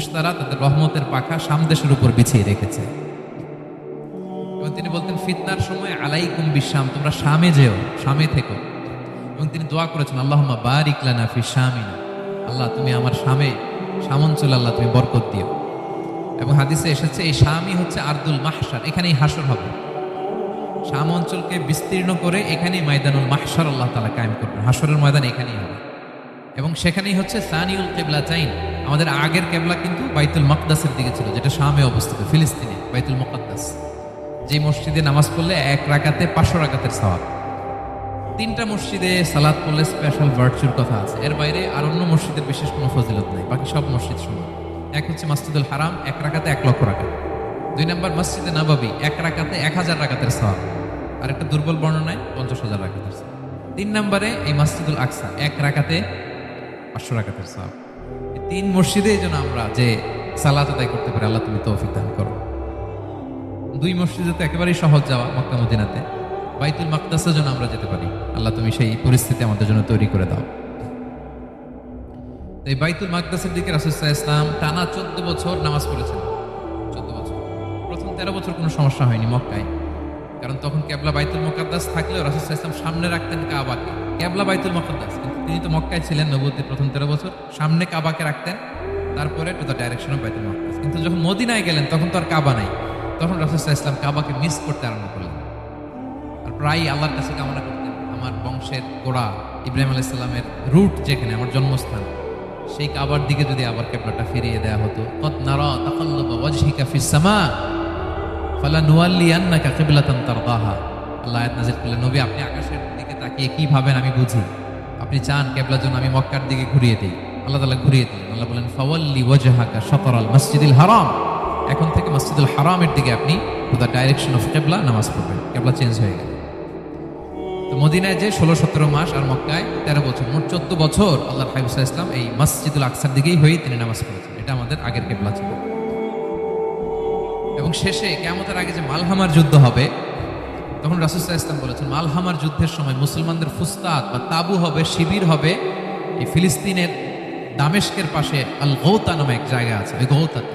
ফেরেশতারা তাদের রহমতের পাখা শাম দেশের উপর বিছিয়ে রেখেছে। এবং তিনি বলতেন ফিতনার সময় আলাইকুম বিশাম, তোমরা শামে যেও, শামে থেকো। এবং তিনি দোয়া করেছেন আল্লাহুম্মা বারিক লানা ফি শামিনা, আল্লাহ তুমি আমার শামে, শাম অঞ্চলে আল্লাহ তুমি বরকত দিও। এবং হাদিসে এসেছে এই শামই হচ্ছে আরদুল মাহশার, এখানেই হাসর হবে। শাম অঞ্চলকে বিস্তীর্ণ করে এখানেই ময়দানুল মাহশার আল্লাহ তাআলা কায়েম করবেন, হাসরের ময়দান এখানেই হবে। এবং সেখানেই হচ্ছে সানিউল কিবলাতাইন, আমাদের আগের কেবলা কিন্তু বাইতুল মাকদাসের দিকে ছিল, যেটা শামে অবস্থিত, ফিলিস্তিনে বাইতুল মুকাদ্দাস। যে মসজিদে নামাজ পড়লে এক রাকাতে 500 রাকাতের সওয়াব। 3টা মসজিদে সালাত পড়লে স্পেশাল ভার্চুর কথা আছে, এর বাইরে আর অন্য মসজিদের বিশেষ কোনো ফজিলত নেই, বাকি সব মসজিদ সমান। এক হচ্ছে মসজিদুল হারাম, 1 রাকাতে 1 লক্ষ রাকাত। 2 নম্বর মসজিদে নববী, 1 রাকাতে 1000 রাকাতের সওয়াব। আর একটা দুর্বল বর্ণনায় 50,000 রাকাতের সওয়াব। 3 নম্বরে এই মসজিদুল আকসা, 1 রাকাতে 500 রাকাতের সওয়াব। এই 3 মসজিদে যেন আমরা যে সালাত আদায় করতে পারি, আল্লাহ তুমি তৌফিক দান করো। 2 মসজিদে তো একেবারেই সহজ যাওয়া, মক্কা মদিনাতে। বাইতুল মাকদাসে যেন আমরা যেতে পারি, আল্লাহ তুমি সেই পরিস্থিতি আমাদের জন্য তৈরি করে দাও। এই বাইতুল মাকদাসের দিকে রাসূল সাল্লাল্লাহু আলাইহি ওয়াসাল্লাম টানা 14 বছর নামাজ পড়েছেন। 14 বছর। প্রথম 13 বছর কোনো সমস্যা হয়নি মক্কায়, কারণ তখন কেবলা বাইতুল মুকাদ্দাস থাকলেও রাসূল সাল্লাল্লাহু আলাইহি ওয়াসাল্লাম সামনে রাখতেন কাবাকে। কেবলা বাইতুল মুকাদ্দাস, কিন্তু তিনি তো মক্কায় ছিলেন নবুয়তের প্রথম 13 বছর, সামনে কাবাকে রাখতেন, তারপরে টু দ্য ডাইরেকশন অফ বাইতুল মুকাদ্দাস। কিন্তু যখন মদিনায় গেলেন তখন তো আর কাবা নাই, তখন রাসূল সাল্লাল্লাহু আলাইহি ওয়াসাল্লাম কাবাকে মিস করতে আরম্ভ করলেন। আর প্রায় আল্লাহর কাছে কামনা করতেন, আমার বংশের গোড়া ইব্রাহিম আলাইহিস সালামের রুট যেখানে, আমার জন্মস্থান, সেই কাবার দিকে যদি আবার কেবলাটা ফিরিয়ে দেয়া হতো। কদ নারা তাকাল্লুবা ওয়াজহিকা ফিস সামা ফালানুওয়াল্লিয়ান্নাকা কিবলাতান তারদাহা। আল্লাহ আয়াত নাযিল করলেন, নবী আপনি আকাশের দিকে তাকিয়ে কি ভাবেন আমি বুঝি। আপনি চান কেবলার জন্য আমি মক্কার দিকে ঘুরিয়ে দেই, আল্লাহ তাআলা ঘুরিয়ে দিলেন। আল্লাহ বলেন ফাওয়াল্লি ওয়াজহাকা শাতরাল মসজিদিল হারাম, এখন থেকে মসজিদুল হারামের দিকে আপনি টু দ্য ডাইরেকশন অফ কিবলা নামাজ পড়বেন। কিবলা চেঞ্জ হয়ে গেল। তো মদিনায় যে 16-17 মাস আর মক্কায় 13 বছর, মোট 14 বছর আল্লাহর হাবিব সাল্লাল্লাহু আলাইহি ওয়াসাল্লাম এই মসজিদুল আকসার দিকেই হয়ে তিনি নামাজ পড়েছেন। এটা আমাদের আগের কিবলা ছিল। এবং শেষে কিয়ামতের আগে যে মালহামার যুদ্ধ হবে, তখন রাসূল সাল্লাল্লাহু আলাইহি ওয়াসাল্লাম বলেছেন মালহামার যুদ্ধের সময় মুসলমানদের ফুস্তাত বা তাবু হবে, শিবির হবে এই ফিলিস্তিনের দামেস্কের পাশে আল গৌতা নামে এক জায়গা আছে, ওই গৌতাতে।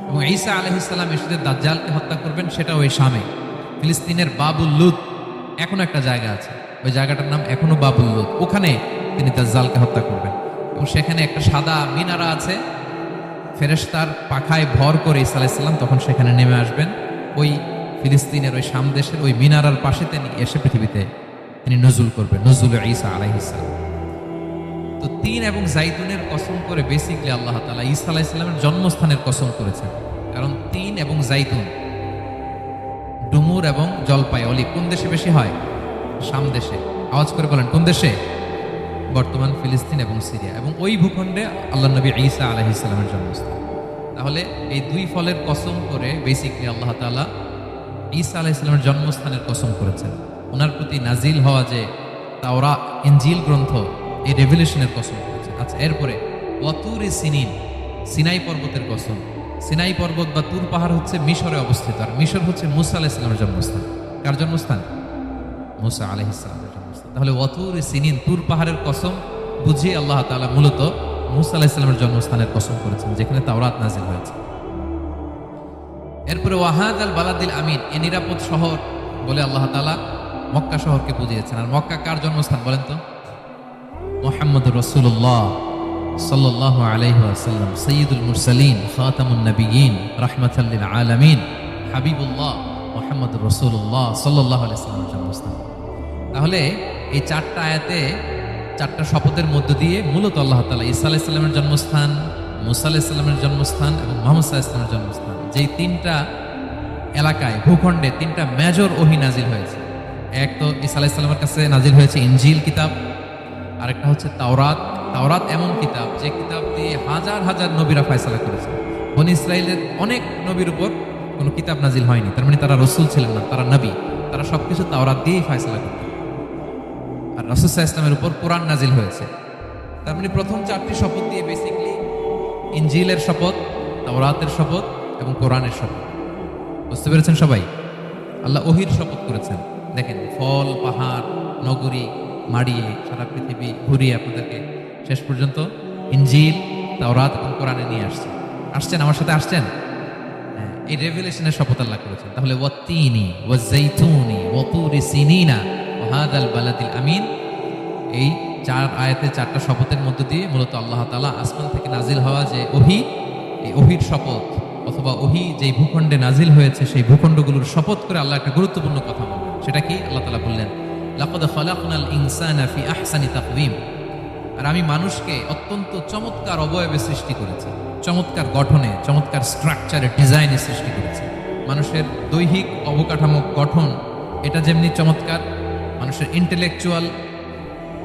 এবং ঈসা আলাইহিস সালাম এসে দাজ্জালকে হত্যা করবেন, সেটা ওই শামে। ফিলিস্তিনের বাবুল লুদ এখনো একটা জায়গা আছে, ওই জায়গাটার নাম এখনো বাবুল লুদ, ওখানে তিনি দাজ্জালকে হত্যা করবেন। এবং সেখানে একটা সাদা মিনারা আছে, ফেরেশতার পাখায় ভর করে ঈসা আলাইহিস সালাম তখন সেখানে নেমে আসবেন। ওই ফিলিস্তিনের ওই শাম দেশের ওই মিনারার পাশে তিনি এসে পৃথিবীতে তিনি নজুল করবেন, নজুল ঈসা আলাইহিস সালাম। তো 3 এবং জাইতুনের কসম করে বেসিক্যালি আল্লাহ তাআলা ঈসা আলাইহিস সালামের জন্মস্থানের কসম করেছেন। কারণ 3 এবং জাইতুন, ডুমুর এবং জলপাই, অলিভ কোন দেশে বেশি হয়? শাম দেশে। আওয়াজ করে বলেন কোন দেশে? বর্তমান ফিলিস্তিন এবং সিরিয়া। এবং ওই ভূখণ্ডে আল্লাহ নবী ঈসা আলাইহিস সালামের জন্মস্থান। তাহলে এই 2 ফলের কসম করে বেসিক্যালি আল্লাহ তাআলা ঈসা আলাইহিস সালামের জন্মস্থানের কসম করেছেন। ওনার প্রতি নাজিল হওয়া যে তাওরাত, ইনজিল গ্রন্থ, এই রেভেলেশনের কসম করেছেন। আচ্ছা, এরপরে ওয়াতুরি সিনিন, সিনাই পর্বতের কসম। সিনাই পর্বত বা তুর পাহাড় হচ্ছে মিশরে অবস্থিত, আর মিশর হচ্ছে মুসা আলাইহিস সালামের জন্মস্থান। কার জন্মস্থান? মুসা আলাইহিস সালামের জন্মস্থান। তাহলে ওয়াতুরি সিনিন, তুর পাহাড়ের কসম বুঝিয়ে আল্লাহ তাআলা মূলত মুসা আলাইহিস সালামের জন্মস্থানের কসম করেছেন, যেখানে তাওরাত নাজিল হয়েছে। এরপরে ওয়াহাদাল বালাদিল আমিন, এ নিরাপদ শহর বলে আল্লাহ তাআলা মক্কা শহরকে বুঝিয়েছেন। আর মক্কা কার জন্মস্থান বলেন তো? মুহাম্মদুর রাসূলুল্লাহ সাল্লাল্লাহু আলাইহি ওয়াসাল্লাম, সাইয়্যিদুল মুরসালিন, খাতামুন নবিয়্যিন, রাহমাতাল লিল আলামিন, হাবিবুল্লাহ মুহাম্মদুর রাসূলুল্লাহ সাল্লাল্লাহু আলাইহি ওয়াসাল্লামের জন্মস্থান। তাহলে এই 4টা আয়াতে 4টা শপথের মধ্য দিয়ে মূলত আল্লাহ তাআলা ঈসা আলাইহিস সালামের জন্মস্থান, মুসা আলাইহিস সালামের জন্মস্থান এবং মুহাম্মদ সাল্লাল্লাহু আলাইহি ওয়াসাল্লামের জন্মস্থান, যেই 3টা এলাকায়, ভূখণ্ডে 3টা মেজর ওহী নাজিল হয়েছে। এক তো ঈসা আলাইহিস সালামের কাছে নাজিল হয়েছে ইনজিল কিতাব, আরেকটা হচ্ছে তাওরাত। তাওরাত এমন কিতাব যে কিতাব দিয়ে হাজার হাজার নবীরা ফয়সালা করেছে। বনি ইসরাইলের অনেক নবীর উপর কোনো কিতাব নাজিল হয়নি, তার মানে তারা রাসূল ছিলেন না, তারা নবী। তারা সবকিছু তাওরাত দিয়েই ফয়সালা করতেন। আর রাসূল সাল্লাল্লাহু আলাইহি ওয়াসাল্লামের উপর কোরআন নাজিল হয়েছে। তার মানে প্রথম 4টি শপথ দিয়ে বেসিক্যালি ইনজিলের শপথ, তাওরাতের শপথ এবং কোরআনের শপথ। বুঝতে পেরেছেন সবাই? আল্লাহ ওহীর শপথ করেছেন। দেখেন, ফল, পাহাড়, নগরী মাড়িয়ে সারা পৃথিবী ঘুরিয়ে আপনাদেরকে শেষ পর্যন্ত ইনজিল, তাওরাত এবং কোরআনে নিয়ে আসছে। আসছেন, আমার সাথে আসছেন? হ্যাঁ, এই রেভেলেশনের শপথ আল্লাহ করেছেন। তাহলে ওয়াত্তিনি ওয়াজাইতুনি ওয়াতুরি সিনিনা ওয়া হাদাল বালাদিল আমিন, এই 4 আয়াতে 4টা শপথের মধ্য দিয়ে মূলত আল্লাহ তাআলা আসমান থেকে নাজিল হওয়া যে ওহী, এই ওহীর শপথ অথবা ওহী যেই ভূখণ্ডে নাজিল হয়েছে সেই ভূখণ্ডগুলোর শপথ করে আল্লাহ একটা গুরুত্বপূর্ণ কথা বললেন। সেটা কি? আল্লাহ তাআলা বললেন, লাকাদ খালাকনাল ইনসানা ফি আহসানি তাকওয়িম, আর আমি মানুষকে অত্যন্ত চমৎকার অবয়বে সৃষ্টি করেছি, চমৎকার গঠনে, চমৎকার স্ট্রাকচারে, ডিজাইনে সৃষ্টি করেছি। মানুষের দৈহিক অবকাঠামো গঠন এটা যেমনি চমৎকার, মানুষের ইন্টেলেকচুয়াল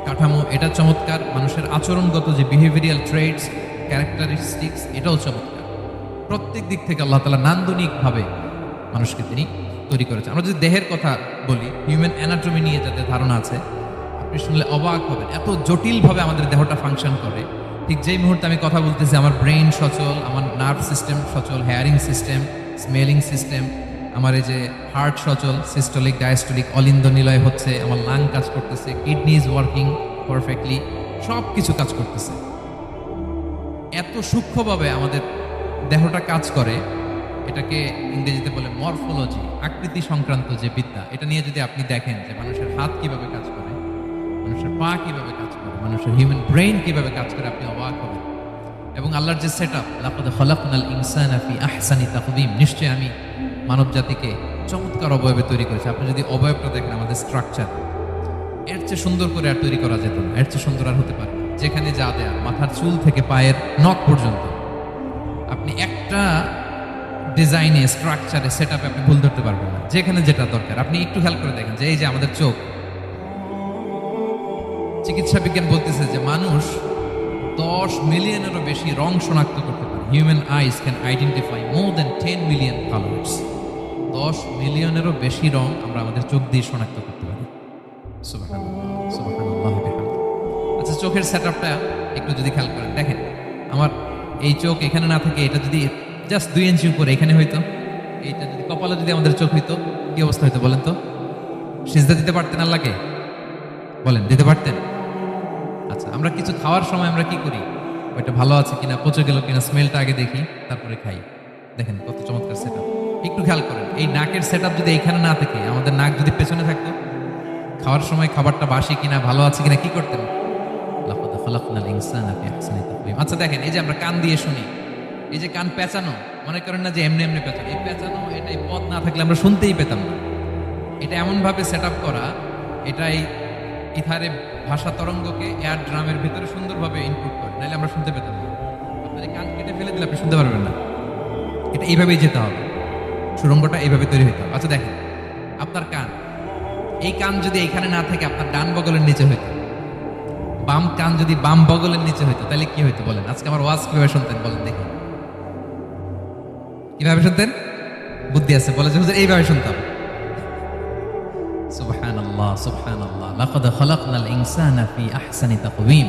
কাঠামো এটা চমৎকার, মানুষের আচরণগত যে বিহেভিয়ারাল ট্রেটস, ক্যারেক্টারিস্টিক্স এটাও চমৎকার। প্রত্যেক দিক থেকে আল্লাহ তাআলা নান্দনিকভাবে মানুষকে তিনি তৈরি করেছেন। আমরা যদি দেহের কথা বলি, হিউম্যান অ্যানাটমি নিয়ে যাদের ধারণা আছে, আপনি শুনলে অবাক হবেন এত জটিলভাবে আমাদের দেহটা ফাংশন করে। ঠিক যেই মুহূর্তে আমি কথা বলতেছি আমার ব্রেইন সচল, আমার নার্ভ সিস্টেম সচল, হেয়ারিং সিস্টেম, স্মেলিং সিস্টেম, আমার এই যে হার্ট সচল, সিস্টোলিক ডায়াস্টোলিক অলিন্দ নিলয় হচ্ছে, আমার লাং কাজ করতেছে, কিডনি ইজ ওয়ার্কিং পারফেক্টলি, সব কিছু কাজ করতেছে। এত সূক্ষ্মভাবে আমাদের দেহটা কাজ করে, এটাকে ইংরেজিতে বলে মরফোলজি, আকৃতি সংক্রান্ত যে বিদ্যা, এটা নিয়ে যদি আপনি দেখেন যে মানুষের হাত কিভাবে কাজ করে, মানুষের পা কিভাবে কাজ করে, মানুষের হিউম্যান ব্রেইন কিভাবে কাজ করে, আপনি অবাক হবেন। এবং আল্লাহর যে সেটআপ, লাকাদ খালাকনাল ইনসানা ফি আহসানি তাকওয়িম, নিশ্চয়ই আমি মানব জাতিকে চমৎকার অবয়বে তৈরি করেছি। আপনি যদি অবয়বটা দেখেন, আমাদের স্ট্রাকচার, এর চেয়ে সুন্দর করে আর তৈরি করা যেত না, এর চেয়ে সুন্দর আর হতে পারে না। যেখানে যা দেয়া, মাথার চুল থেকে পায়ের নখ পর্যন্ত, আপনি একটা ডিজাইনে, স্ট্রাকচারে, সেটআপে আপনি ভুল ধরতে পারবেন না। যেখানে যেটা দরকার আপনি একটু খেয়াল করে দেখেন যে এই যে আমাদের চোখ, চিকিৎসা বিজ্ঞান বলতেছে যে মানুষ 10 মিলিয়নেরও বেশি রং শনাক্ত করতে পারে। Human ice can identify more than 10 million colours. 10 মিলিয়নেরও বেশি রং আমরা আমাদের চোখ দিয়ে শনাক্ত করতে পারি। সুবহানাল্লাহ, সুবহানাল্লাহ বিহামদিহি। আচ্ছা, চোখের সেটআপটা একটু যদি খেয়াল করেন, দেখেন আমার এই চোখ এখানে না থাকে, এটা যদি জাস্ট 2 ইঞ্চি উপরে এখানে হইতো, এইটা যদি কপালে যদি আমাদের চোখ হইতো, কি অবস্থা হইতো বলেন তো? সিজদা দিতে পারতেন আল্লাহকে? বলেন, দিতে পারতেন? আচ্ছা, আমরা কিছু খাওয়ার সময় আমরা কি করি? ওইটা ভালো আছে কিনা, পচে গেল কিনা, স্মেলটা আগে দেখি, তারপরে খাই। দেখেন কত চমৎকার সেটআপ। একটু খেয়াল করেন, এই নাকের সেটআপ যদি এখানে না থাকে, আমাদের নাক যদি পেছনে থাকতো, খাওয়ার সময় খাবারটা বাসি কিনা, ভালো আছে কিনা কি করতেন? লাকাদ খালাকনাল ইনসানা ফি আহসানি তাকওয়িম। আচ্ছা দেখেন, এই যে আমরা কান দিয়ে শুনি, এই যে কান পেঁচানো, মনে করেন না যে এমনি এমনি পেঁচানো, এই পেঁচানো, এটাই পথ না থাকলে আমরা শুনতেই পেতাম না। এটা এমন ভাবে সেটআপ করা, এটাই ইথারে ভাষা তরঙ্গকে এয়ার ড্রামের ভিতরে সুন্দরভাবে ইনপুট করে, নাহলে আমরা শুনতে পেতাম না। আপনার কান কেটে ফেলে দিলে আপনি শুনতে পারবেন না। এটা এইভাবেই যেতে হবে, সুরঙ্গটা এইভাবে তৈরি হতে হবে। আচ্ছা দেখেন, আপনার কান, এই কান যদি এইখানে না থাকে, আপনার ডান বগলের নিচে হইতো, বাম কান যদি বাম বগলের নিচে হইতো, তাহলে কি হইতো বলেন? আজকে আমার ওয়াজ কিভাবে শুনতেন বলেন দেখি, কিভাবে শুনতেন? বুদ্ধি আছে বলে যে হুজুর এইভাবে শুনতাম। সুবহানাল্লাহ, সুবহানাল্লাহ, লাকাদ খালাকনাল ইনসানা ফি আহসানি তাকওয়িম।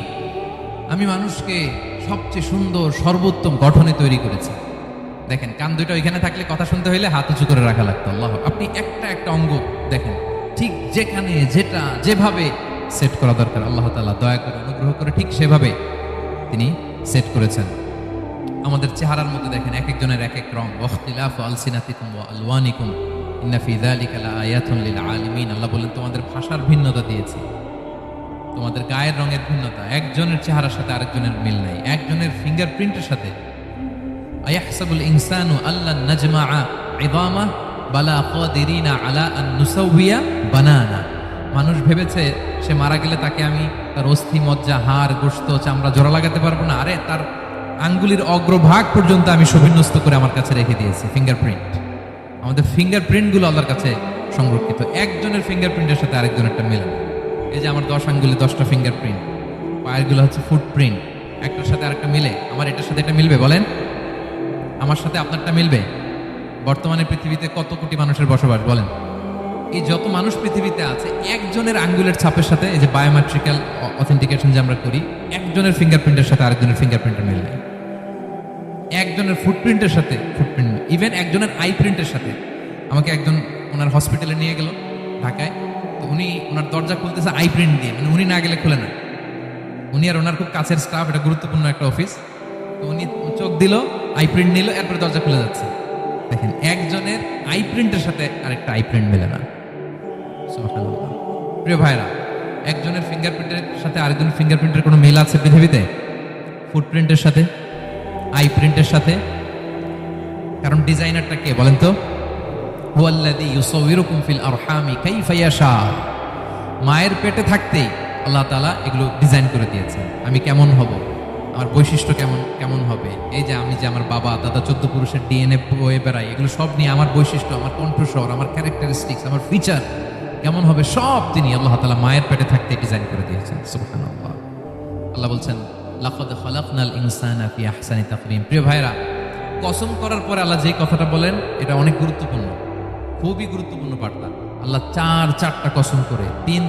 আমি মানুষকে সবচেয়ে সুন্দর সর্বোত্তম গঠনে তৈরি করেছি। দেখেন, কান দুটো এখানে থাকলে কথা শুনতে হইলে হাত উঁচু করে রাখা লাগতো। আল্লাহ, আপনি একটা একটা অঙ্গ দেখেন, ঠিক যেখানে যেটা যেভাবে সেট করা দরকার, আল্লাহ তাআলা দয়া করে অনুগ্রহ করে ঠিক সেভাবে তিনি সেট করেছেন। আমাদের চেহারার মধ্যে দেখেন এক একজনের এক এক রং, ওয়াখতিলাফু আলসিনাতিকুম ওয়া আলওয়ানিকুম ইন্না ফি যালিকা লাআয়াতুন লিল আলিমিন। আল্লাহ বলেন, তোমাদের ভাষার ভিন্নতা দিয়েছি, তোমাদের গায়ের রঙের ভিন্নতা, একজনের চেহারার সাথে আরেকজনের মিল নাই, একজনের ফিঙ্গারপ্রিন্টের সাথে। আয়াহসাবুল ইনসানু আল্লান নাজমাআ ইযামা বালা কাদিরিনা আলা আন নুসাউইয়া বানানা। মানুষ ভেবেছে সে মারা গেলে তাকে আমি তার অস্থি, মজ্জা, হাড়, গোশত, চামড়া জোড়া লাগাতে পারবো না। আরে তার আঙ্গুলির অগ্রভাগ পর্যন্ত আমি সুবিন্যস্ত করে আমার কাছে রেখে দিয়েছি, ফিঙ্গারপ্রিন্ট। আমাদের ফিঙ্গারপ্রিন্ট গুলো আল্লাহর কাছে সংরক্ষিত, একজনের ফিঙ্গারপ্রিন্টের সাথে আরেকজনেরটা মেলে। এই যে আমার 10 আঙ্গুলে 10টা ফিঙ্গারপ্রিন্ট, পায়ের গুলো হচ্ছে ফুটপ্রিন্ট, একটার সাথে আরেকটা মিলে। আমার এটার সাথে এটা মিলবে বলেন? আমার সাথে আপনারটা মিলবে? বর্তমানে পৃথিবীতে কত কোটি মানুষের বসবাস বলেন? এই যত মানুষ পৃথিবীতে আছে, একজনের আঙ্গুলের ছাপের সাথে, এই যে বায়োমেট্রিক্যাল অথেন্টিকেশন যে আমরা করি, একজনের ফিঙ্গারপ্রিন্টের সাথে আরেকজনের ফিঙ্গারপ্রিন্টের মিল নেই। একজনের ফুটপ্রিন্টের সাথে ফুটপ্রিন্ট, ইভেন একজনের আই প্রিন্টের সাথে। আমাকে একজন ওনার হসপিটালে নিয়ে গেল ঢাকায়, তো উনি ওনার দরজা খুলতেছে আই প্রিন্ট দিয়ে, মানে উনি না গেলে খুলে না। উনি আর ওনার খুব কাছের স্টাফ, এটা গুরুত্বপূর্ণ একটা অফিস। তো উনি চোখ দিল, আই প্রিন্ট নিল, এরপরে দরজা খুলে যাচ্ছে। দেখেন, একজনের আই প্রিন্টের সাথে আরেকটা আই প্রিন্ট মেলে না। সুবহানাল্লাহ। প্রিয় ভাইরা, একজনের ফিঙ্গারপ্রিন্টের সাথে আরেকজনের ফিঙ্গারপ্রিন্টের কোনো মিল আছে পৃথিবীতে? ফুটপ্রিন্টের সাথে, আই প্রিন্টের সাথে? কারণ ডিজাইনারটা কে বলেন তো? হুয়াল্লাযী ইউসাউয়িরুকুম ফিল আরহামি কাইফা ইয়াশা। মায়ের পেটে থাকতেই আল্লাহ তাআলা এগুলো ডিজাইন করে দিয়েছেন। আমি কেমন হব, আমার বৈশিষ্ট্য কেমন কেমন হবে, এই যে আমি যে আমার বাবা দাদা 14 পুরুষের ডিএনএ বয়ে বেড়াই, এগুলো সব নিয়ে আমার বৈশিষ্ট্য, আমার কণ্ঠস্বর, আমার ক্যারেক্টারিস্টিক্স, আমার ফিচার কেমন হবে, সব তিনি আল্লাহ তাআলা মায়ের পেটে থাকতে ডিজাইন করে দিয়েছেন। সুবহানাল্লাহ। আল্লাহ বলছেন, লাকাদ খালাকনাল ইনসানা ফি আহসানি তাকওয়িম। প্রিয় ভাইরা, কসম করার পরে আল্লাহ যে কথাটা বলেন এটা অনেক গুরুত্বপূর্ণ, খুবই গুরুত্বপূর্ণ বার্তা। আল্লাহ চারটা কসম করে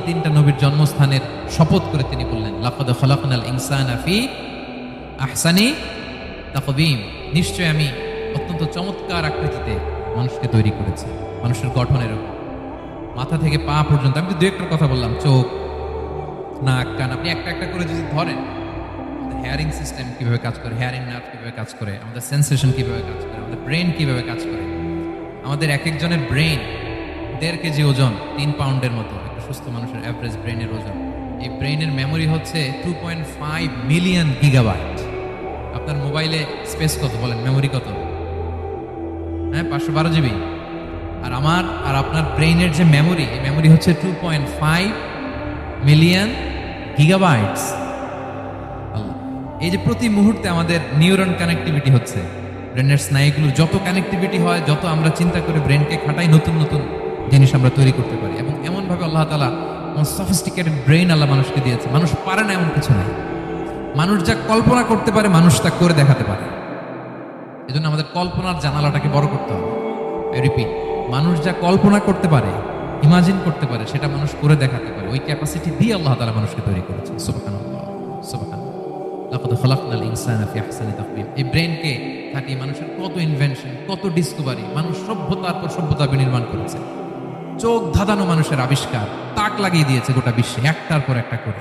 তিনটা নবীর জন্মস্থানের শপথ করে তিনি বললেন, লাকাদ খালাকনাল ইনসানা ফি আহসানি তাকওয়িম। নিশ্চয় আমি অত্যন্ত চমৎকার আকৃতিতে মানুষকে তৈরি করেছি। মানুষের গঠন এরকম, মাথা থেকে পা পর্যন্ত। আমি দু একটা কথা বললাম, চোখ, নাক, কান, আপনি একটা একটা করে যদি ধরেন, হেয়ারিং সিস্টেম কিভাবে কাজ করে, হেয়ারিং নার্ভ কিভাবে কাজ করে, আমাদের সেন্সেশন কিভাবে কাজ করে, আমাদের ব্রেন কিভাবে কাজ করে। আমাদের এক একজনের ব্রেন 1.5 কেজি ওজন, 3 পাউন্ডের মতো একটা সুস্থ মানুষের অ্যাভারেজ ব্রেনের ওজন। এই ব্রেনের মেমোরি হচ্ছে 2.5 মিলিয়ন গিগাবাইট। আপনার মোবাইলে স্পেস কত বলেন, মেমোরি কত? হ্যাঁ, 512 জিবি। আর আমার আর আপনার ব্রেইনের যে মেমোরি, এই মেমোরি হচ্ছে 2.5 মিলিয়ন গিগাবাইটস। এই যে প্রতি মুহূর্তে আমাদের নিউরন কানেক্টিভিটি হচ্ছে, ব্রেনের স্নায়ুগুলোর যত কানেক্টিভিটি হয়, যত আমরা চিন্তা করে ব্রেনকে খাটাই, নতুন নতুন জিনিস আমরা তৈরি করতে পারি। এবং এমনভাবে আল্লাহ তাআলা সফিস্টিকেটেড ব্রেইন আল্লাহ মানুষকে দিয়েছে। মানুষ পারে না এমন কিছু নেই। মানুষ যা কল্পনা করতে পারে মানুষ তা করে দেখাতে পারে। এজন্য আমাদের কল্পনার জানালাটাকে বড় করতে হবে। আই রিপিট, মানুষ যা কল্পনা করতে পারে, ইমাজিন করতে পারে, সেটা মানুষ করে দেখাতে পারে। ওই ক্যাপাসিটি দিয়ে আল্লাহ তাআলা মানুষকে তৈরি করেছে। সুবহানাল্লাহ, সুবহানাল্লাহ। লাকাদ খালাকনাল ইনসানা ফি আহসানি তাকওয়িম। এই ব্রেনকে খাটিয়ে মানুষের কত ইনভেনশন, কত ডিসকভারি, মানুষ সভ্যতার পর সভ্যতা নির্মাণ করেছে। চোখ ধাঁধানো মানুষের আবিষ্কার, তাক লাগিয়ে দিয়েছে গোটা বিশ্বে একটার পর একটা করে।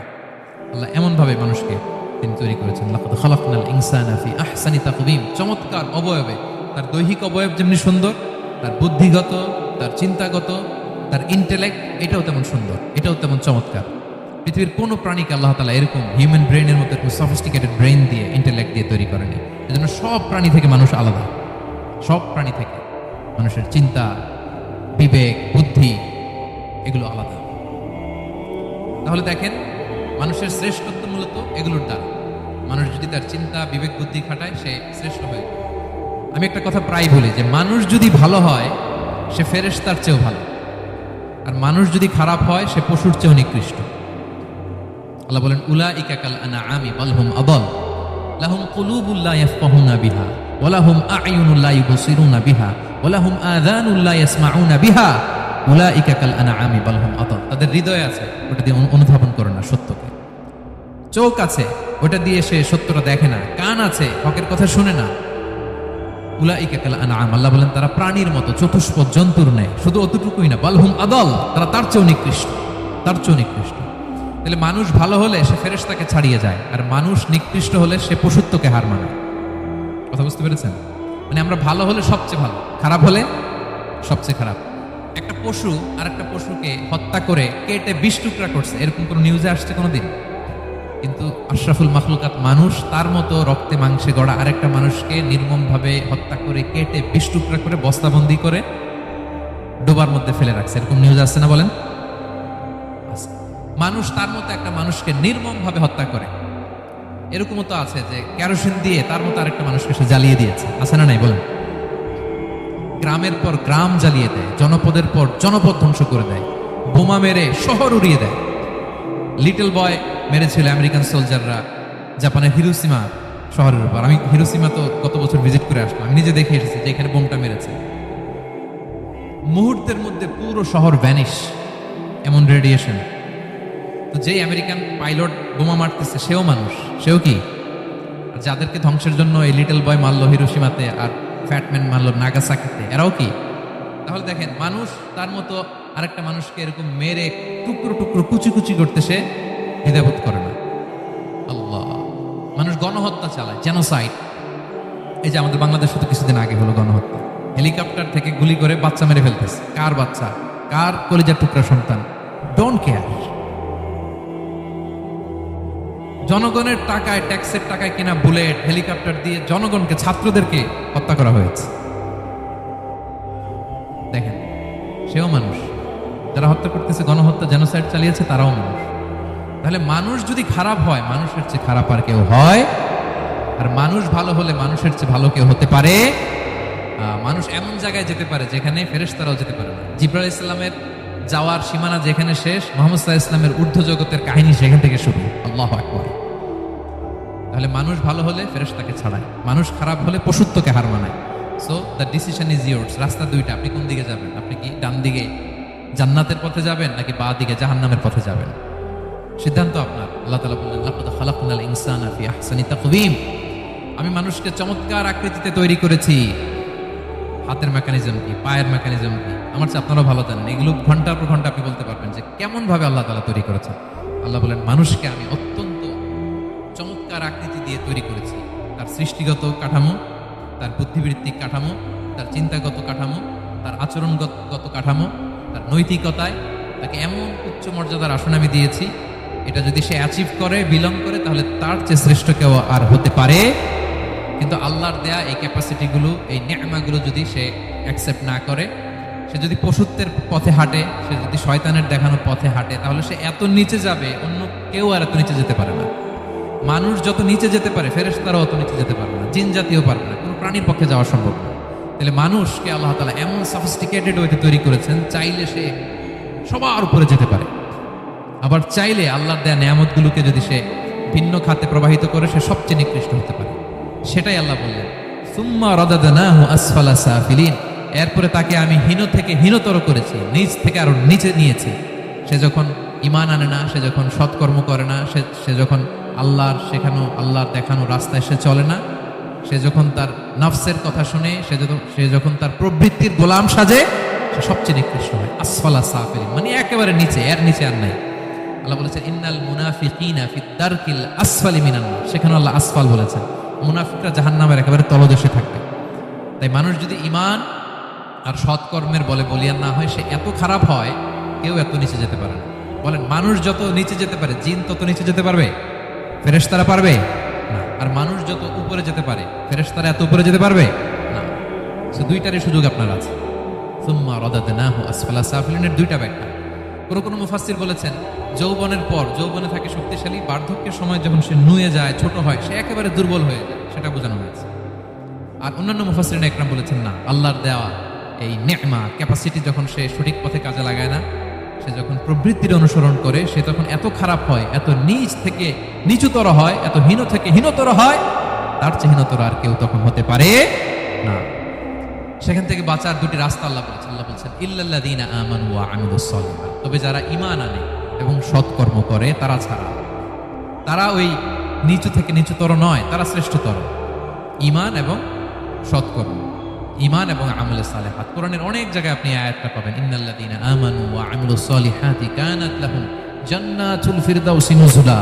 আল্লাহ এমন ভাবে মানুষকে তিনি তৈরি করেছেন। লাকাদ খালাকনাল ইনসানা ফি আহসানি তাকওয়িম। চমৎকার অবয়বে, তার দৈহিক অবয়ব যেমনি সুন্দর, তার বুদ্ধিগত, তার চিন্তাগত, তার ইন্টেলেক্ট, এটাও তেমন সুন্দর, এটাও তেমন চমৎকার। পৃথিবীর কোনো প্রাণীকে আল্লাহ তাআলা এরকম হিউম্যান ব্রেনের মধ্যে এরকম সফিস্টিকেটেড ব্রেন দিয়ে, ইন্টেলেক্ট দিয়ে তৈরি করেনি। এজন্য সব প্রাণী থেকে মানুষ আলাদা। সব প্রাণী থেকে মানুষের চিন্তা, বিবেক, বুদ্ধি এগুলো আলাদা। তাহলে দেখেন, মানুষের শ্রেষ্ঠত্ব মূলত এগুলোর দ্বারা। মানুষ যদি তার চিন্তা, বিবেক, বুদ্ধি খাটায়, সে শ্রেষ্ঠ হয়ে যায়। আমি একটা কথা প্রায় বলি যে মানুষ যদি ভালো হয় সে ফেরেশতার চেয়েও ভালো, আর মানুষ যদি খারাপ হয় সে পশুর চেয়েও নিকৃষ্ট। আল্লাহ বলেন, উলাইকা কাল আনআমি বাল হুম আদাল লাহুম কুলুবুল লা ইয়াফকাহুনা বিহা ওয়া লাহুম আ'য়ুনুল লা ইউবসিরুনা বিহা ওয়া লাহুম আযানুল লা ইয়াসমাউনা বিহা উলাইকা কাল আনআমি বাল হুম আদাল। তাদের হৃদয় আছে, ওটা দিয়ে অনুধাবন করে না সত্যকে। চোখ আছে, ওটা দিয়ে সে সত্যটা দেখে না। কান আছে, হকের কথা শুনে না। উলাইকা কাল আনআম, আল্লাহ বলেন তারা প্রাণীর মতো, চতুষ্পদ জন্তুর ন্যায়। শুধু অতটুকুই না, বাল হুম আদাল, তারা তার চেয়েও নিকৃষ্ট, তার চেয়েও নিকৃষ্ট। তাহলে মানুষ ভালো হলে সে ফেরেশতাকে ছাড়িয়ে যায়, আর মানুষ নিকৃষ্ট হলে সে পশুত্বকে হার মানে। কথা বুঝতে পেরেছেন? মানে আমরা ভালো হলে সবচেয়ে ভালো, খারাপ হলে সবচেয়ে খারাপ। একটা পশু আর একটা পশুকে হত্যা করে কেটে 20 টুকরা করছে, এরকম কোন নিউজে আসছে কোনোদিন? কিন্তু আশরাফুল মাখলুকাত মানুষ তার মতো রক্তে মাংসে গড়া আরেকটা মানুষকে নির্মমভাবে হত্যা করে কেটে 20 টুকরা করে বস্তাবন্দি করে ডোবার মধ্যে ফেলে রাখছে, এরকম নিউজ আসছে না বলেন? মানুষ তার মতো একটা মানুষকে নির্মমভাবে হত্যা করে। এরকমও তো আছে যে কেরোসিন দিয়ে তার মতো আরেকটা মানুষকে সে জ্বালিয়ে দিয়েছে, আছে না নাই বলেন? গ্রামের পর গ্রাম জ্বালিয়ে দেয়, জনপদের পর জনপদ ধ্বংস করে দেয়, বোমা মেরে শহর উড়িয়ে দেয়। লিটল বয় মেরেছিল আমেরিকান সোলজাররা জাপানের হিরোশিমা শহরের উপর। আমি হিরোশিমা তো গত বছর ভিজিট করে আসলাম, আমি নিজে দেখে এসেছি যে এখানে বোমটা মেরেছে। মুহূর্তের মধ্যে পুরো শহর ভ্যানিশ, এমন রেডিয়েশন। তো যেই আমেরিকান পাইলট বোমা মারতেছে সেও মানুষ, সেও কি? আর যাদেরকে ধ্বংসের জন্য এই লিটল বয় মারলো হিরোশিমাতে আর ফ্যাটম্যান মারলো নাগাসাকিতে, এরাও কি? তাহলে দেখেন, মানুষ তার মতো আরেকটা মানুষকে এরকম মেরে টুকরো টুকরো কুচি কুচি করতে সে দ্বিধাবোধ করে না। আল্লাহ, মানুষ গণহত্যা চালায়, জেনোসাইড। এই যে আমাদের বাংলাদেশে তো কিছুদিন আগে হলো গণহত্যা, হেলিকপ্টার থেকে গুলি করে বাচ্চা মেরে ফেলতেছে। কার বাচ্চা, কার কলিজার টুকরা সন্তান, ডোন্ট কেয়ার। জনগণের টাকায়, ট্যাক্সের টাকায় কেনা বুলেট, হেলিকপ্টার দিয়ে জনগণকে, ছাত্রদেরকে হত্যা করা হয়েছে। দেখেন, সেও মানুষ, যারা হত্যা করতেছে, গণহত্যা, জেনোসাইড চালিয়েছে, তারাও মানুষ। তাহলে মানুষ যদি খারাপ হয়, মানুষের চেয়ে খারাপ আর কেউ হয়? আর মানুষ ভালো হলে মানুষের চেয়ে ভালো কেউ হতে পারে? মানুষ এমন জায়গায় যেতে পারে যেখানে ফেরেশতারাও যেতে পারে না। জিবরাইল আলাইহিস সালামের যাওয়ার সীমানা যেখানে শেষ, মুহাম্মদ সাল্লাল্লাহু আলাইহি ওয়াসাল্লামের ঊর্ধ্ব জগতের কাহিনী সেখান থেকে শুরু। আল্লাহু আকবার। তাহলে মানুষ ভালো হলে ফেরেশতাকে ছাড়ায়, মানুষ খারাপ হলে পশুত্বকে হার মানায়। So the decision is yours. রাস্তা দুইটা, আপনি কোন দিকে যাবেন? আপনি কি ডান দিকে জান্নাতের পথে যাবেন নাকি বাঁ দিকে জাহান্নামের পথে যাবেন? সিদ্ধান্ত আপনার। আল্লাহ তাআলা বললেন, লাকাদ খালাকনাল ইনসানা ফি আহসানি তাকওয়িম। আমি মানুষকে চমৎকার আকৃতিতে তৈরি করেছি। হাতের মেকানিজম কি, পায়ের মেকানিজম কি, আমার চেয়ে আপনারাও ভালো জানেন। এগুলো ঘন্টার পর ঘন্টা আপনি বলতে পারবেন যে কেমন ভাবে আল্লাহ তাআলা তৈরি করেছেন। আল্লাহ বলেন, মানুষকে আমি অত্যন্ত চমৎকার আকৃতি দিয়ে তৈরি করেছি। তার সৃষ্টিগত কাঠামো, তার বুদ্ধিবৃত্তিক কাঠামো, তার চিন্তাগত কাঠামো, তার আচরণগত কাঠামো, তার নৈতিকতায় তাকে এমন উচ্চ মর্যাদার আসন আমি দিয়েছি, এটা যদি সে অ্যাচিভ করে, বিলং করে, তাহলে তার চেয়ে শ্রেষ্ঠ কেউ আর হতে পারে। কিন্তু আল্লাহর দেয়া এই ক্যাপাসিটিগুলো, এই নেয়ামাগুলো যদি সে অ্যাকসেপ্ট না করে, সে যদি পশুত্বের পথে হাঁটে, সে যদি শয়তানের দেখানো পথে হাঁটে, তাহলে সে এত নিচে যাবে, অন্য কেউ আর এত নিচে যেতে পারে না। মানুষ যত নিচে যেতে পারে, ফেরেশতারাও অত নিচে যেতে পারবে না, জিন জাতীয় পারবে না, কোনো প্রাণীর পক্ষে যাওয়া সম্ভব না। তাহলে মানুষকে আল্লাহ তাআলা এমন সফিস্টিকেটেড ওয়েতে তৈরি করেছেন, চাইলে সে সবার উপরে যেতে পারে। আবার চাইলে আল্লাহর দেয়া নেয়ামতগুলোকে যদি সে ভিন্ন খাতে প্রবাহিত করে, সে সবচেয়ে নিকৃষ্ট হতে পারে। সেটাই আল্লাহ বললেন, সুম্মা রাদাদনাহু আসফালা সাফিলিন। এরপরে তাকে আমি হীন থেকে হীনতর করেছি, নিচ থেকে আরো নিচে নিয়েছি। সে যখন ঈমান আনে না, সে যখন সৎকর্ম করে না, সে যখন আল্লাহর শেখানো, আল্লাহর দেখানো রাস্তায় সে চলে না, সে যখন তার নফসের কথা শুনে, সে যখন তার প্রবৃত্তির গোলাম সাজে, সে সবচেয়ে নিকৃষ্ট হয়। আসফালা সাফিলিন মানে একেবারে নিচে, এর নিচে আর নাই। আল্লাহ বলেছেন, ইন্নাল মুনাফিকিনা ফিদ দারকিল আসফালি মিনান নার। সেখানে আল্লাহ আসফাল বলেছেন। মুনাফিকরা জাহান্নামের একেবারে তলদেশে থাকবে। তাই মানুষ যদি ঈমান আর সৎকর্মের বলে বলিয়ান না হয়, সে এত খারাপ হয়, কেউ এত নিচে যেতে পারে না। বলেন, মানুষ যত নিচে যেতে পারে, জিন তত নিচে যেতে পারবে? ফেরেশতারা পারবে না। আর মানুষ যত উপরে যেতে পারে, ফেরেশতারা এত উপরে যেতে পারবে না। সে দুইটারই সুযোগ আপনার আছে। সুম্মা রাদাদনাহু আসফালা সাফিলিনের দুইটা ব্যাখ্যা। কোন মুফাসসির বলেছেন, যৌবনের পর, যৌবনে থাকে শক্তিশালী, বার্ধক্যের সময় যখন সে নুয়ে যায়, ছোট হয়, সে একেবারে দুর্বল হয়ে যায়, সেটা বোঝানো হয়েছে। আর অন্যান্য মুফাসসিরিন একরাম বলেছেন, না, আল্লাহর দেওয়া এই নেয়মা, ক্যাপাসিটি যখন সে সঠিক পথে কাজে লাগায় না, সে যখন প্রবৃত্তির অনুসরণ করে, সে তখন এত খারাপ হয়, এত নিচ থেকে নিচুতর হয়, এত হীন থেকে হীনতর হয়, তার চেয়ে হীনতর আর কেউ তখন হতে পারে না। সেখান থেকে বাঁচার দুটি রাস্তা আল্লাহ বলেছেন। আল্লাহ বলেছেন, ইল্লাল্লাযীনা আমানু ওয়া আমিলুস সালিহাত। তবে যারা ঈমান আনে এবং সৎকর্ম করে, তারা ছাড়া। তারা ওই নিচু থেকে নিচুতর নয়, তারা শ্রেষ্ঠতর। ঈমান এবং সৎকর্ম, ঈমান এবং আমলে সালেহাত। কোরআনের অনেক জায়গায় আপনি আয়াতটা পাবেন, ইন্নাল্লাযীনা আমানু ওয়া আমিলুস সালিহাতি কানাত লাহুম জান্নাতুল ফিরদাউসি নুজুলা।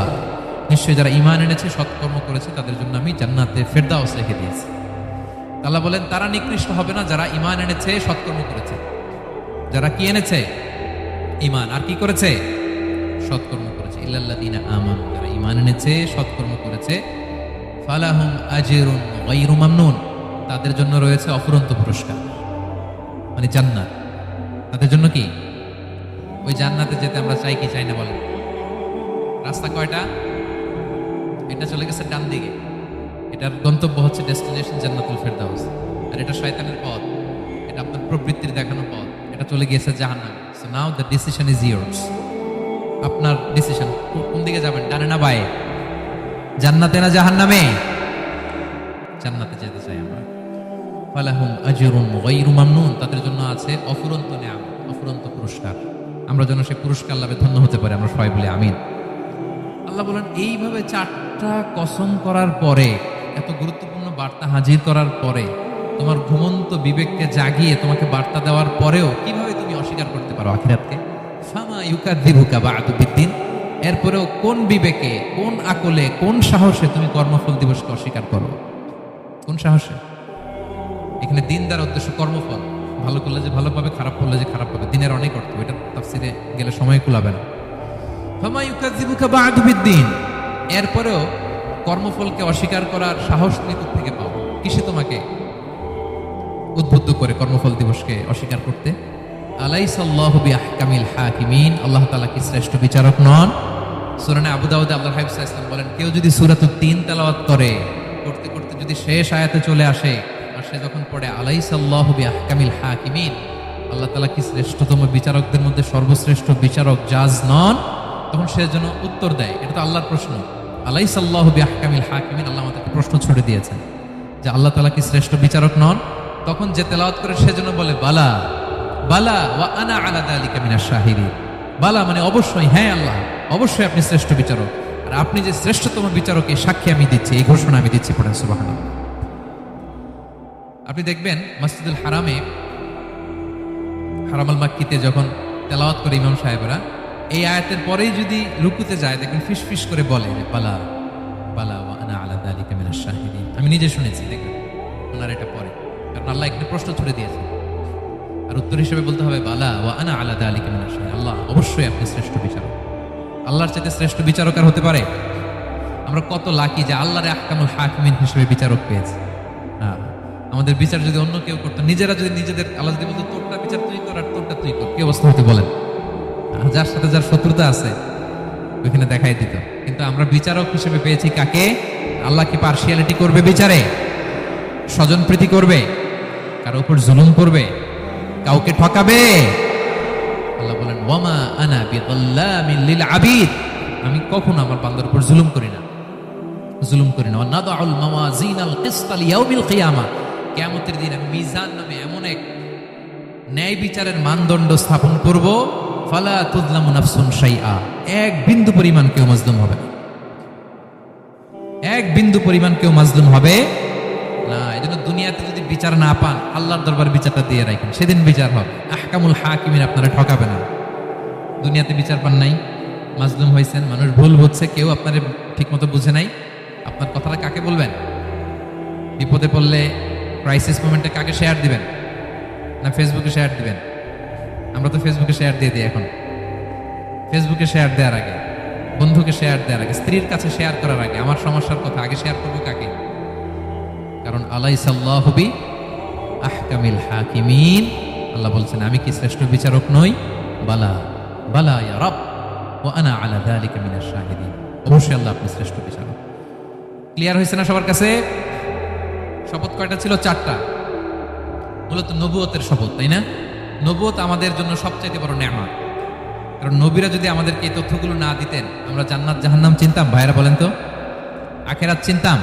নিশ্চয়ই যারা ঈমান এনেছে, সৎকর্ম করেছে, তাদের জন্য আমি জান্নাতে ফেরদাউস রেখে দিয়েছি। আল্লাহ বলেন, তারা নিকৃষ্ট হবে না যারা ঈমান এনেছে, সৎকর্ম করেছে। যারা কি এনেছে? ঈমান। আর কি করেছে? সৎকর্ম করেছে। ইল্লাল্লাযীনা আমানু, যারা ঈমান এনেছে, সৎকর্ম করেছে, ফালাহুম আজরুন গায়রু মামনুন, তাদের জন্য রয়েছে অফুরন্ত পুরস্কার, মানে জান্নাত। তাদের জন্য কি? ওই জান্নাতে যেতে আমরা চাই কি চাই না বলেন? রাস্তা কয়টা? এটা চলে গেছে ডান দিকে, এটার গন্তব্য হচ্ছে ডেস্টিনেশন জান্নাতুল ফেরদাউস। আর এটা শয়তানের পথ, এটা আপনার প্রবৃত্তির দেখানো পথ, এটা চলে গিয়েছে জাহান্নামে। So now the decision is years. আপনার ডিসিশন, কোন দিকে যাবেন, ডানে না বায়ে? জান্নাতে না জাহান্নামে? জান্নাতে যেতে চাই আমরা। ফালাহুম আজরুন গায়রু মামনুন, তাদের জন্য আছে অফুরন্ত নেয়ামত, অফুরন্ত পুরস্কার। আমরা যেন সেই পুরস্কার লাভে ধন্য হতে পারি, আমরা সবাই বলি আমিন। আল্লাহ বলেন, এইভাবে 4টা কসম করার পরে, এত গুরুত্বপূর্ণ বার্তা হাজির করার পরে, তোমার ঘুমন্ত বিবেককে জাগিয়ে তোমাকে বার্তা দেওয়ার পরেও কিভাবে তুমি অস্বীকার করতে পারো আখিরাতকে? ফামা ইউকাযযিবুকা বা'দু বিদ্দিন। এরপরেও কোন বিবেকে, কোন আকলে, কোন সাহসে তুমি কর্মফল দিবসকে অস্বীকার করো? কোন সাহসে? এখানে দিন দ্বারা উদ্দেশ্য কর্মফল, ভালো করলে যে ভালো পাবে, খারাপ করলে যে খারাপ পাবে, দিনের অনেক অর্থ, এটা তাফসিরে গেলে সময় কুলাবে না। ফামা ইউকাযযিবুকা বা'দু বিদ্দীন, এরপরেও কর্মফলকে অস্বীকার করার সাহস তুমি থেকে পাও? কিসে তোমাকে উদ্বুদ্ধ করে কর্মফল দিবসকে অস্বীকার করতে? আলাইসাল্লাহু বিআহকামিল হাকিমিন, আল্লাহ তাআলা কি শ্রেষ্ঠ বিচারক নন? সূরা আবু দাউদে আল্লাহর হাবিব সাল্লাল্লাহু আলাইহি ওয়াসাল্লাম বলেন, কেউ যদি সূরাতুত তিন তেলাওয়াত করে, করতে করতে যদি শেষ আয়াতে চলে আসে, আর সে যখন পড়ে আলাইসাল্লাহু বিআহকামিল হাকিমিন, আল্লাহ তাআলা কি শ্রেষ্ঠতম বিচারকদের মধ্যে সর্বশ্রেষ্ঠ বিচারক জাজ নন, তখন সে যেন উত্তর দেয়, এটা তো আল্লাহর প্রশ্ন। আলাইসাল্লাহু বিআহকামিল হাকিমিন, আল্লাহ আমাদেরকে প্রশ্ন ছুড়ে দিয়েছেন যে আল্লাহ তাআলা কি শ্রেষ্ঠ বিচারক নন? তখন যে তেলাওয়াত করে সে যেন বলে বালা বালা ওয়া আনা আলা যালিকা মিনাশ শাহিদিন। বালা মানে অবশ্যই, হ্যাঁ আল্লাহ অবশ্যই আপনি শ্রেষ্ঠ বিচারক, আর আপনি যে শ্রেষ্ঠতম বিচারক এই সাক্ষী আমি দিচ্ছি, এই ঘোষণা আমি দিচ্ছি। পড়েন সুবহানাল্লাহ। আপনি দেখবেন মসজিদুল হারামে, হারামাল মাক্কিতে যখন তেলাওয়াত করে ইমাম সাহেবরা, এই আয়াতের পরেই যদি রুকুতে যায়, দেখবেন ফিস ফিস করে বলে বালা বালা ওয়া আনা আলা যালিকা মিনাশ শাহিদিন। আমি নিজে শুনেছি, দেখবেন ওনার এটা পরে, কারণ আল্লাহ এখানে প্রশ্ন ছুড়ে দিয়েছে, আর উত্তর হিসেবে বলতে হবে বালা ওয়া আনা আলা যালিকা মিনাশ শাহিদিন। আল্লাহ অবশ্যই আপনি শ্রেষ্ঠ বিচারক। আল্লাহর চাইতে শ্রেষ্ঠ বিচারক আর হতে পারে? আমরা কত লাকি যে আল্লাহর আহকামুল হাকিমিন হিসেবে বিচারক পেয়েছি। আমাদের বিচার যদি অন্য কেউ করতো, নিজেরা যদি নিজেদের, আল্লাহ যদি বলতো তোরটা বিচার তুই কর আর তোরটা তুই কর, কি অবস্থা হতে বলেন? যার সাথে যার শত্রুতা আছে ওইখানে দেখাই দিত। কিন্তু আমরা বিচারক হিসেবে পেয়েছি কাকে? আল্লাহ কি পার্সিয়ালিটি করবে বিচারে? স্বজনপ্রীতি করবে? কারো উপর জুলুম করবে? কাউকে ঠকাবে? আল্লাহ বলেন ওয়ামা আনা বিযাল্লামিন লিল আবিদ, আমি কখনো আমার বান্দার উপর জুলুম করি না, জুলুম করি না। ওয়া নাদাউল মাওয়াজিনাল কিসতা লিয়াউমিল কিয়ামা, কিয়ামতের দিন আমি মিজান নামে এমন এক ন্যায় বিচারের মানদণ্ড স্থাপন করব, ফালা তুযলামু নাফসুন শাইআ, এক বিন্দু পরিমাণ কেউ মাজলুম হবে না, এক বিন্দু পরিমাণ কেউ মাজলুম হবে না। এজন্য দুনিয়াতে যদি বিচার না পান, আল্লাহর দরবার বিচারটা দিয়ে রাখেন, সেদিন বিচার হবে। আহকামুল হাকিমিন আপনারা ঠকাবে না। দুনিয়াতে বিচার পান নাই, মাজলুম হয়েছেন, মানুষ ভুল বুঝছে, কেউ আপনারে ঠিকমতো বুঝে নাই, আপনার কথাটা কাকে বলবেন? বিপদে পড়লে ক্রাইসিস মোমেন্টে কাকে শেয়ার দিবেন? না ফেসবুকে শেয়ার দিবেন? আমরা তো ফেসবুকে শেয়ার দিয়ে দিই এখন। ফেসবুকে শেয়ার দেওয়ার আগে, বন্ধুকে শেয়ার দেওয়ার আগে, স্ত্রীর কাছে শেয়ার করার আগে আমার সমস্যার কথা আগে শেয়ার করবো কাকে? কারণ আলাইসাল্লাহু বিআহকামিল হাকিমিন, আল্লাহ বলছেন আমি কি শ্রেষ্ঠ বিচারক নই? বালা বালা ইয়া রাব ওয়া আনা আলা যালিকা মিনাশ শাহিদিন, অবশ্যই আল্লাহ আপনি শ্রেষ্ঠ বিচারক। ক্লিয়ার হয়েছে না সবার কাছে? শপথ কয়টা ছিল? 4টা। মূলত নবুয়তের শপথ, তাই না? নবুয়ত আমাদের জন্য সবচাইতে বড় নেয়ামত। কারণ নবীরা যদি আমাদেরকে এই তথ্যগুলো না দিতেন, আমরা জান্নাত জাহান্নাম চিনতাম? ভাইরা বলেন তো, আখেরাত চিনতাম?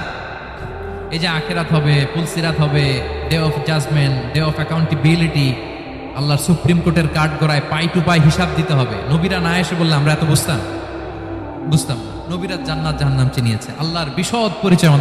এই যে আখেরাত হবে, পুলসিরাত হবে, day of judgement, day of accountability, আল্লাহর সুপ্রিম কোর্টের কাঠ গড়ায় পাই টু পাই হিসাব দিতে হবে, নবীরা না এসে বললে আমরা এত বুঝতাম না। নবীরা জান্নাত জাহান্নাম চিনিয়েছে, আল্লাহর বিশদ পরিচয়